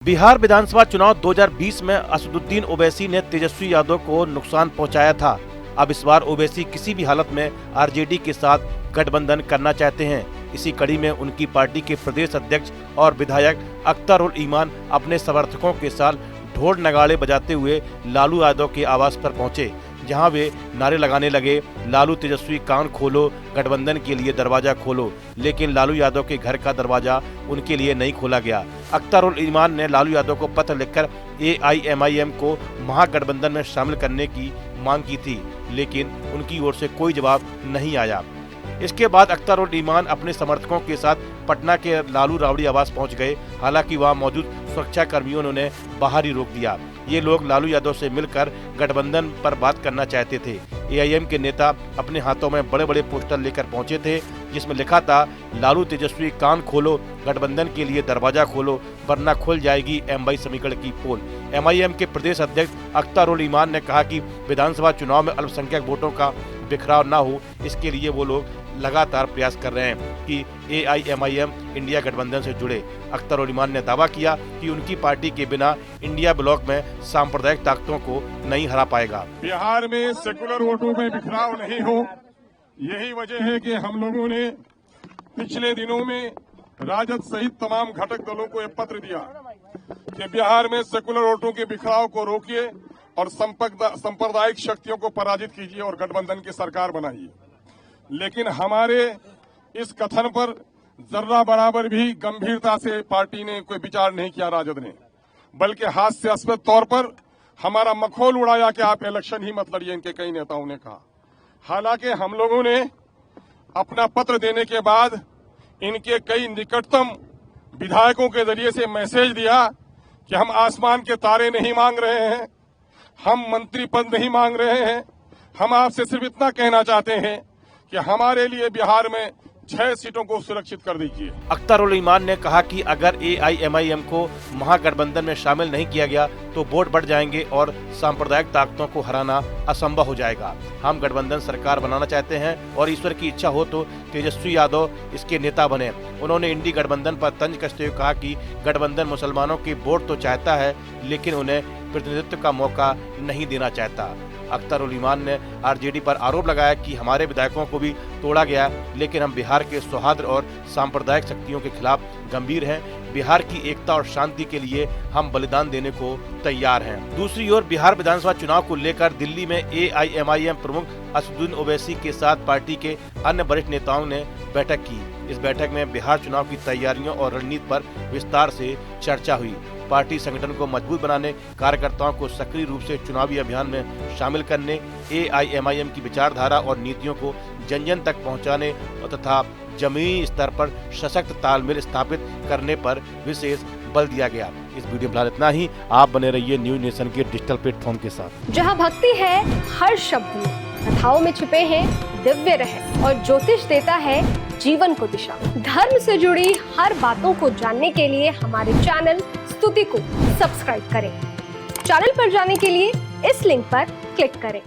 बिहार विधानसभा चुनाव 2020 में असदुद्दीन ओवैसी ने तेजस्वी यादव को नुकसान पहुंचाया था। अब इस बार ओवैसी किसी भी हालत में आरजेडी के साथ गठबंधन करना चाहते हैं। इसी कड़ी में उनकी पार्टी के प्रदेश अध्यक्ष और विधायक अख्तर उल ईमान अपने समर्थकों के साथ ढोल नगाड़े बजाते हुए लालू यादव के आवास पर पहुंचे, जहां वे नारे लगाने लगे, लालू तेजस्वी कान खोलो, गठबंधन के लिए दरवाजा खोलो। लेकिन लालू यादव के घर का दरवाजा उनके लिए नहीं खोला गया। अख्तर उल ईमान ने लालू यादव को पत्र लिखकर AIMIM को महागठबंधन में शामिल करने की मांग की थी, लेकिन उनकी ओर से कोई जवाब नहीं आया। इसके बाद अख्तर उल ईमान अपने समर्थकों के साथ पटना के लालू राबड़ी आवास पहुंच गए। हालांकि वहां मौजूद सुरक्षा कर्मियों ने उन्हें बाहर ही रोक दिया। ये लोग लालू यादव से मिलकर गठबंधन पर बात करना चाहते थे। AIM के नेता अपने हाथों में बड़े बड़े पोस्टर लेकर पहुंचे थे, जिसमें लिखा था, लालू तेजस्वी कान खोलो, गठबंधन के लिए दरवाजा खोलो, वरना खुल जाएगी MY समीकरण की पोल। MIM के प्रदेश अध्यक्ष अख्तर उल ईमान ने कहा कि विधानसभा चुनाव में अल्पसंख्यक वोटों का बिखराव न हो, इसके लिए वो लोग लगातार प्रयास कर रहे हैं कि AIMIM इंडिया गठबंधन से जुड़े। अख्तर उल ईमान ने दावा किया कि उनकी पार्टी के बिना इंडिया ब्लॉक में सांप्रदायिक ताकतों को नहीं हरा पाएगा। बिहार में सेकुलर वोटों में बिखराव नहीं हो, यही वजह है कि हम लोगों ने पिछले दिनों में राजद सहित तमाम घटक दलों को एक पत्र दिया कि बिहार में सेकुलर वोटों के बिखराव को रोकिए और सांप्रदायिक शक्तियों को पराजित कीजिए और गठबंधन की सरकार बनाइए। लेकिन हमारे इस कथन पर जर्रा बराबर भी गंभीरता से पार्टी ने कोई विचार नहीं किया, राजद ने, बल्कि हास्यास्पद तौर पर हमारा मखौल उड़ाया कि आप इलेक्शन ही मत लड़िए, इनके कई नेताओं ने कहा। हालांकि हम लोगों ने अपना पत्र देने के बाद इनके कई निकटतम विधायकों के जरिए से मैसेज दिया कि हम आसमान के तारे नहीं मांग रहे हैं, हम मंत्री पद नहीं मांग रहे हैं, हम आपसे सिर्फ इतना कहना चाहते हैं कि हमारे लिए बिहार में 6 सीटों को सुरक्षित कर दीजिए। अख्तर उल ईमान ने कहा कि अगर AIMIM को महागठबंधन में शामिल नहीं किया गया तो वोट बढ़ जाएंगे और सांप्रदायिक ताकतों को हराना असंभव हो जाएगा। हम गठबंधन सरकार बनाना चाहते हैं और ईश्वर की इच्छा हो तो तेजस्वी यादव इसके नेता बने। उन्होंने इंडी गठबंधन पर तंज कसते हुए कहा कि गठबंधन मुसलमानों की वोट तो चाहता है, लेकिन उन्हें प्रतिनिधित्व का मौका नहीं देना चाहता। अख्तर उल ईमान ने आरजेडी पर आरोप लगाया कि हमारे विधायकों को भी तोड़ा गया, लेकिन हम बिहार के सौहार्द और सांप्रदायिक शक्तियों के खिलाफ गंभीर हैं। बिहार की एकता और शांति के लिए हम बलिदान देने को तैयार हैं। दूसरी ओर बिहार विधानसभा चुनाव को लेकर दिल्ली में AIMIM प्रमुख असदुद्दीन ओवैसी के साथ पार्टी के अन्य वरिष्ठ नेताओं ने बैठक की। इस बैठक में बिहार चुनाव की तैयारियों और रणनीति पर विस्तार से चर्चा हुई। पार्टी संगठन को मजबूत बनाने, कार्यकर्ताओं को सक्रिय रूप से चुनावी अभियान में शामिल करने, AIMIM की विचारधारा और नीतियों को जन जन तक पहुंचाने तथा जमीनी स्तर पर सशक्त तालमेल स्थापित करने पर विशेष बल दिया गया। इस वीडियो में फिलहाल इतना ही। आप बने रहिए न्यूज नेशन के डिजिटल प्लेटफॉर्म के साथ, जहां भक्ति है हर शब्द में, कथाओं में छुपे हैं दिव्य रहस्य और ज्योतिष देता है जीवन को दिशा। धर्म से जुड़ी हर बातों को जानने के लिए हमारे चैनल स्तुति को सब्सक्राइब करें। चैनल पर जाने के लिए इस लिंक पर क्लिक करें।